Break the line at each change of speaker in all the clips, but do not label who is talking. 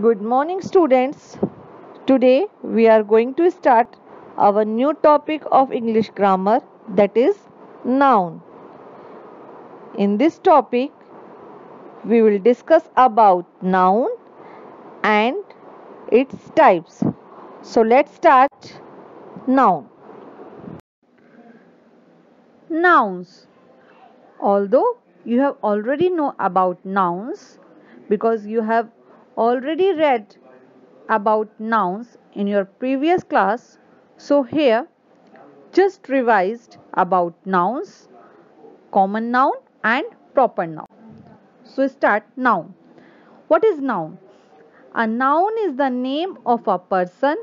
Good morning, students. Today we are going to start our new topic of English grammar, that is noun. In this topic, we will discuss about noun and its types. So let's start. Noun. Nouns. Although you have already know about nouns because you have already read about nouns in your previous class, so here just revised about nouns, common noun and proper noun. So start noun. What is noun? A noun is the name of a person,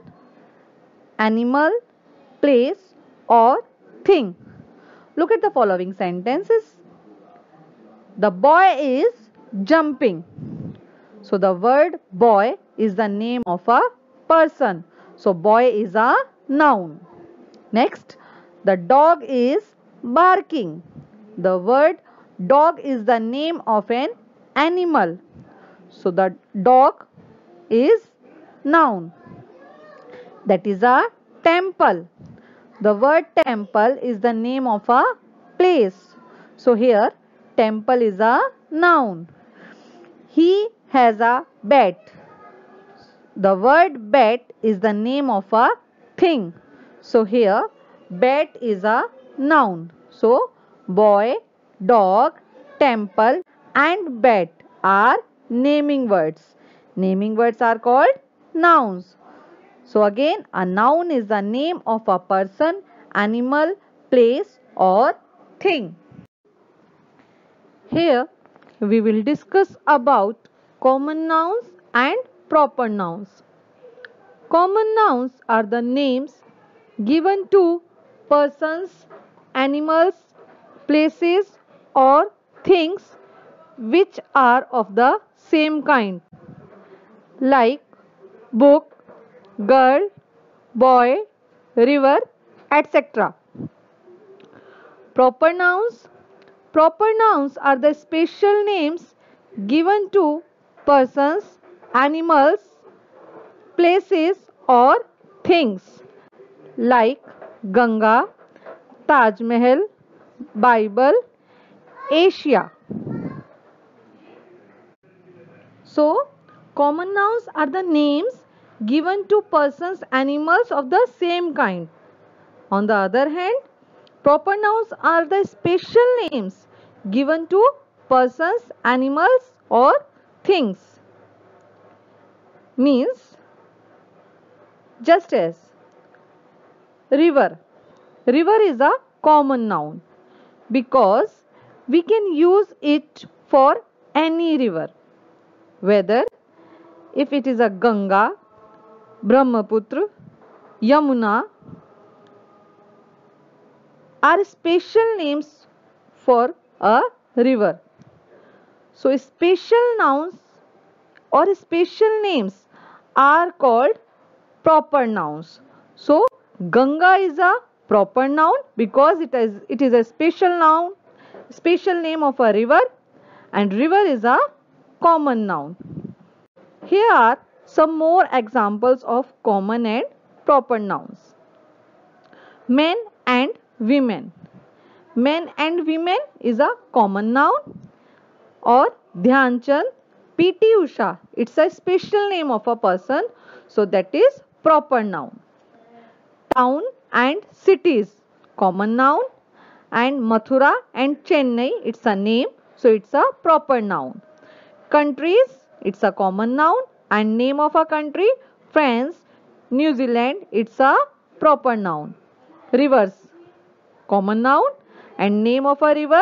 animal, place or thing. Look at the following sentences. The boy is jumping. So the word boy is the name of a person. So boy is a noun. Next, the dog is barking. The word dog is the name of an animal. So the dog is noun. That is a temple. The word temple is the name of a place. So here temple is a noun. He has a bat. The word bat is the name of a thing. So here bat is a noun. So boy, dog, temple and bat are naming words. Naming words are called nouns. So again, a noun is the name of a person, animal, place or thing. Here we will discuss about common nouns and proper nouns. Common nouns are the names given to persons, animals, places or things which are of the same kind, like book, girl, boy, river, etc. Proper nouns. Proper nouns are the special names given to persons, animals, places or things, like Ganga, Taj Mahal, Bible, Asia. So, common nouns are the names given to persons, animals of the same kind. On the other hand, proper nouns are the special names given to persons, animals or things. Means, just as river. River is a common noun because we can use it for any river, whether if it is a Ganga, Brahmaputra, Yamuna are special names for a river. So special nouns or special names are called proper nouns. So Ganga is a proper noun because it is a special noun, special name of a river, and river is a common noun. Here are some more examples of common and proper nouns. Men and women. Men and women is a common noun. Or Dhyan Chand, PT Usha, it's a special name of a person, so that is proper noun. Town and cities, common noun. And Mathura and Chennai, it's a name, so it's a proper noun. Countries, it's a common noun. And name of a country, France, New Zealand, it's a proper noun. Rivers, common noun. And name of a river,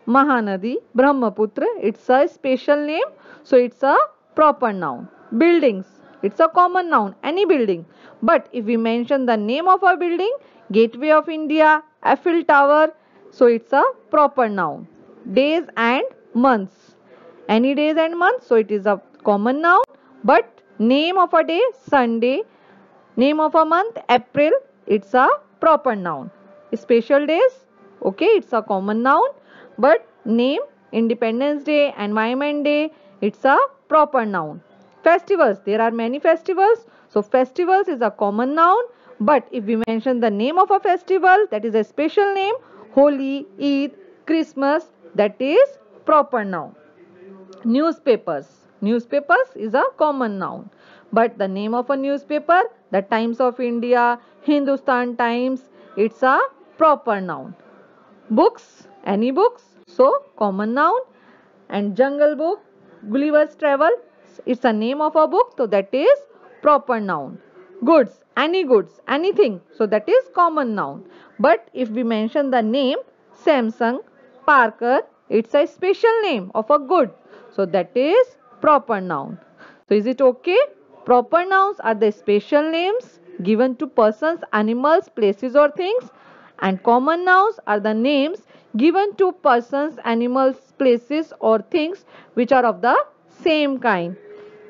Mahanadi, Brahmaputra, it's a special name, so it's a proper noun. Buildings, it's a common noun, any building. But if we mention the name of a building, Gateway of India, Eiffel Tower, so it's a proper noun. Days and months, any days and months, so it is a common noun. But name of a day, Sunday, name of a month, April, it's a proper noun. Special days, okay, it's a common noun. But name, Independence Day, Environment Day, it's a proper noun. Festivals. There are many festivals. So festivals is a common noun. But if we mention the name of a festival, that is a special name. Holi, Eid, Christmas, that is proper noun. Newspapers. Newspapers is a common noun. But the name of a newspaper, the Times of India, Hindustan Times, it's a proper noun. Books, any books, so common noun. And Jungle Book, Gulliver's Travel, it's a name of a book, so that is proper noun. Goods, anything, so that is common noun. But if we mention the name Samsung, Parker, it's a special name of a good, so that is proper noun. So is it okay? Proper nouns are the special names given to persons, animals, places or things, and common nouns are the names given to persons, animals, places or things which are of the same kind.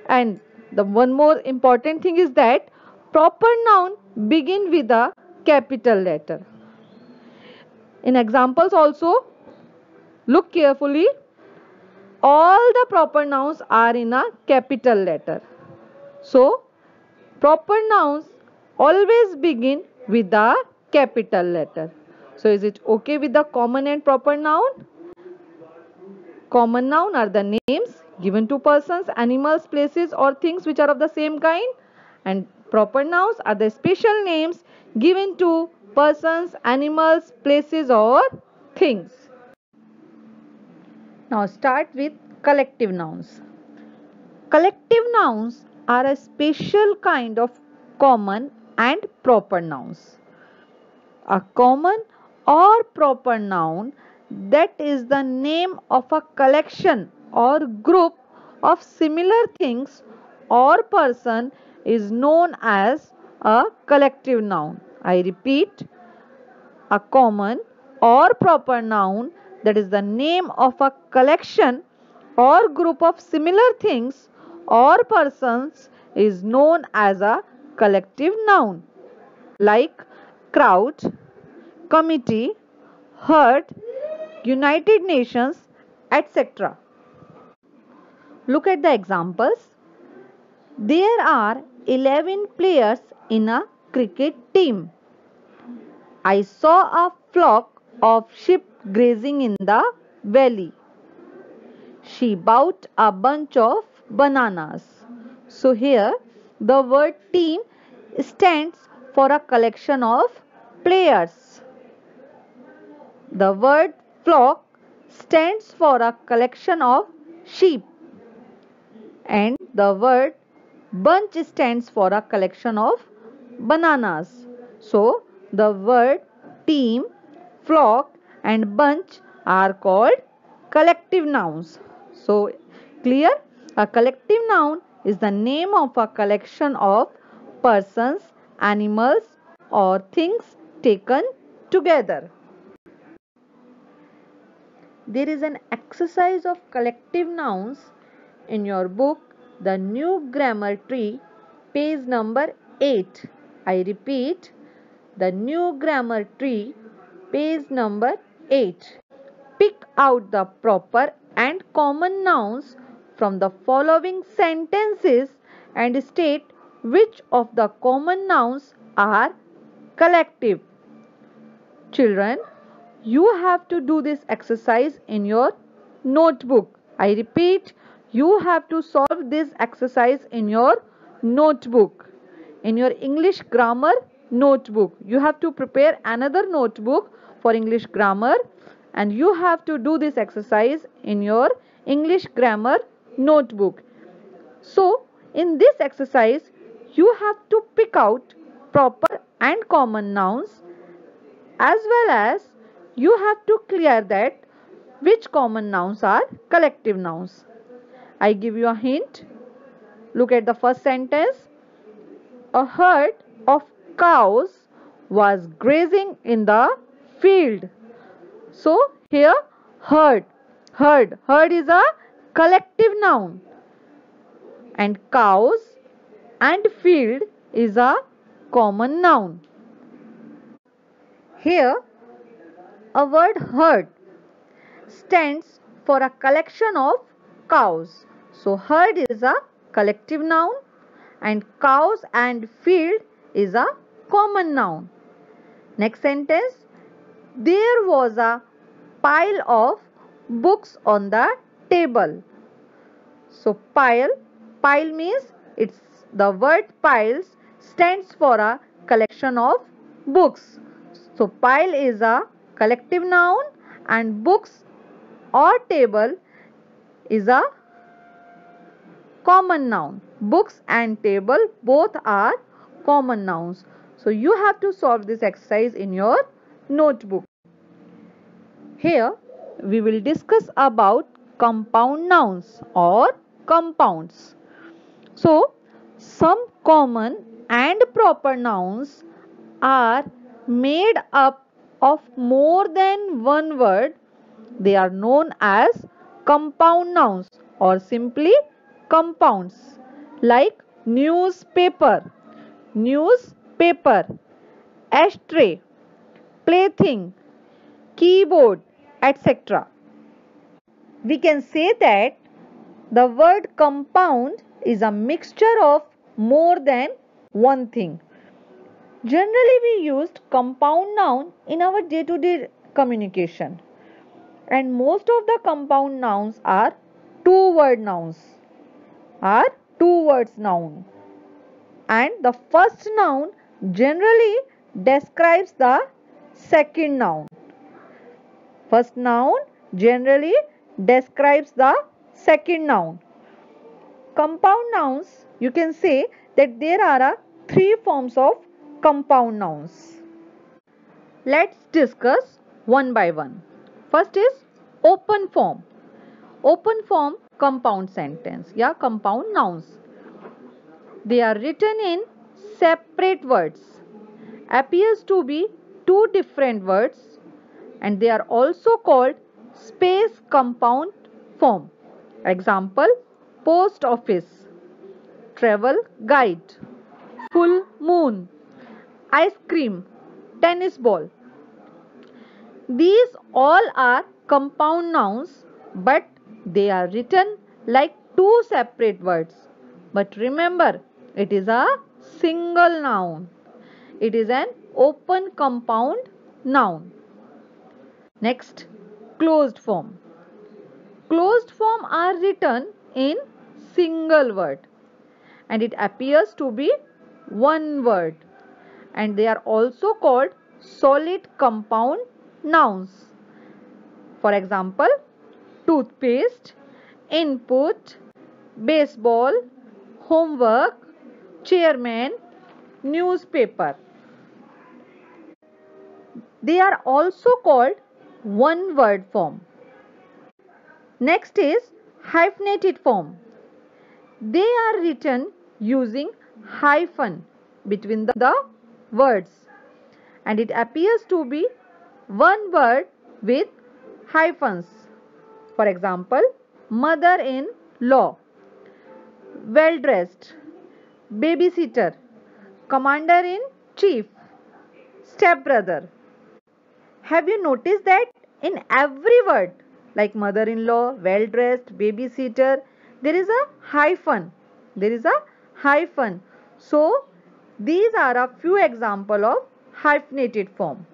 And the one more important thing is that proper noun begin with a capital letter. In examples also, look carefully. All the proper nouns are in a capital letter. So, proper nouns always begin with a capital letter. So, is it okay with the common and proper noun? Common noun are the names given to persons, animals, places or things which are of the same kind. And proper nouns are the special names given to persons, animals, places or things. Now start with collective nouns. Collective nouns are a special kind of common and proper nouns. A common or proper noun, that is the name of a collection or group of similar things or person, is known as a collective noun. I repeat, a common or proper noun, that is the name of a collection or group of similar things or persons, is known as a collective noun, like crowd, committee, herd, United Nations, etc. Look at the examples. There are 11 players in a cricket team. I saw a flock of sheep grazing in the valley. She bought a bunch of bananas. So here the word team stands for a collection of players. The word flock stands for a collection of sheep. And the word bunch stands for a collection of bananas. So the word team, flock and bunch are called collective nouns. So clear? A collective noun is the name of a collection of persons, animals or things taken together. There is an exercise of collective nouns in your book, The New Grammar Tree, page number 8. I repeat, The New Grammar Tree, page number 8. Pick out the proper and common nouns from the following sentences and state which of the common nouns are collective. Children, you have to do this exercise in your notebook. I repeat, you have to solve this exercise in your notebook, in your English grammar notebook. You have to prepare another notebook for English grammar and you have to do this exercise in your English grammar notebook. So, in this exercise, you have to pick out proper and common nouns, as well as you have to clear that which common nouns are collective nouns. I give you a hint. Look at the first sentence. A herd of cows was grazing in the field. So here herd is a collective noun, and cows and field is a common noun. Here a word herd stands for a collection of cows. So herd is a collective noun, and cows and field is a common noun. Next sentence, there was a pile of books on the table. So pile means it's the word piles stands for a collection of books. So pile is a collective noun and books or table is a common noun. Books and table both are common nouns. So you have to solve this exercise in your notebook. Here we will discuss about compound nouns or compounds. So some common and proper nouns are made up of more than one word. They are known as compound nouns or simply compounds, like newspaper, ashtray, plaything, keyboard, etc. We can say that the word compound is a mixture of more than one thing. Generally, we used compound noun in our day-to-day communication, and most of the compound nouns are two-word nouns, are two words noun, and the first noun generally describes the second noun. First noun generally describes the second noun. Compound nouns, you can say that there are three forms of compound nouns. Let's discuss one by one. First is open form. Open form compound sentence, compound nouns. They are written in separate words, appears to be two different words, and they are also called space compound form. Example, post office, travel guide, full moon, ice cream, tennis ball. These all are compound nouns, but they are written like two separate words. But remember, it is a single noun. It is an open compound noun. Next, closed form. Closed form are written in single word and it appears to be one word, and they are also called solid compound nouns. For example, toothpaste, input, baseball, homework, chairman, newspaper. They are also called one word form. Next is hyphenated form. They are written using hyphen between the words, and it appears to be one word with hyphens. For example, mother-in-law, well-dressed, babysitter, commander-in-chief, stepbrother. Have you noticed that in every word like mother-in-law, well-dressed, babysitter, there is a hyphen. There is a hyphen. So, these are a few examples of hyphenated form.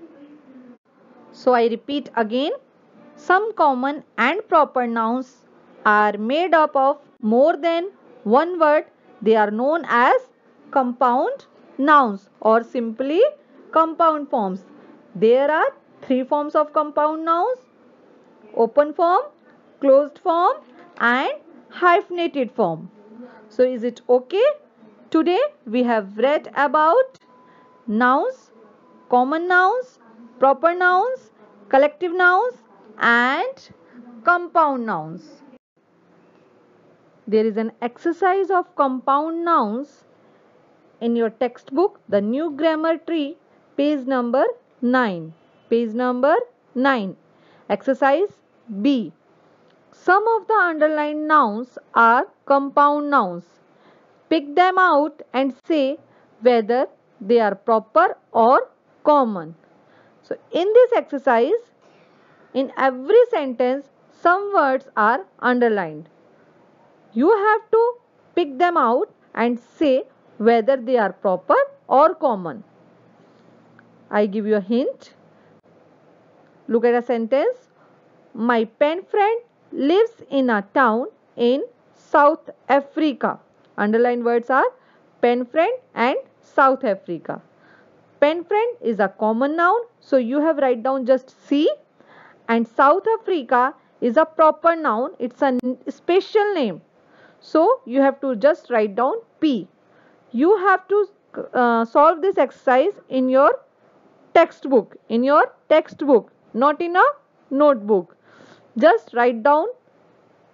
So, I repeat again, some common and proper nouns are made up of more than one word. They are known as compound nouns or simply compound forms. There are three forms of compound nouns: open form, closed form, and hyphenated form. So is it okay? Today we have read about nouns, common nouns, proper nouns, collective nouns, and compound nouns. There is an exercise of compound nouns in your textbook, The New Grammar Tree, page number 9. Page number 9. Exercise B. Some of the underlined nouns are compound nouns. Pick them out and say whether they are proper or common. So, in this exercise, in every sentence, some words are underlined. You have to pick them out and say whether they are proper or common. I give you a hint. Look at a sentence. My pen friend lives in a town in South Africa. Underlined words are pen friend and South Africa. Pen friend is a common noun, so you have write down just C, and South Africa is a proper noun, it's a special name, so you have to just write down P. You have to solve this exercise in your textbook, not in a notebook. Just write down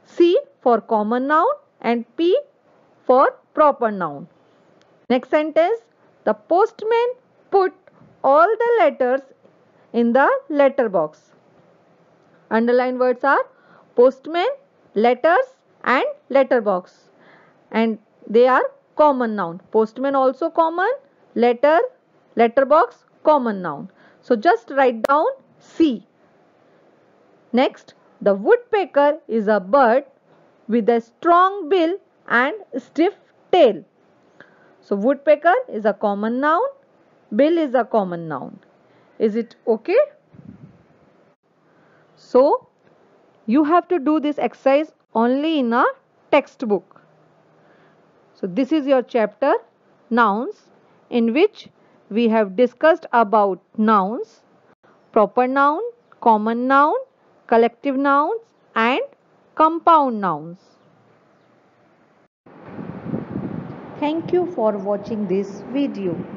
C for common noun and P for proper noun. Next sentence, the postman put all the letters in the letter box. Underlined words are postman, letters and letter box, and they are common noun. Postman also common, letter box common noun. So just write down C. Next, the woodpecker is a bird with a strong bill and stiff tail. So woodpecker is a common noun, bill is a common noun. Is it okay? So you have to do this exercise only in a textbook. So this is your chapter nouns, in which we have discussed about nouns, proper noun, common noun, collective nouns and compound nouns. Thank you for watching this video.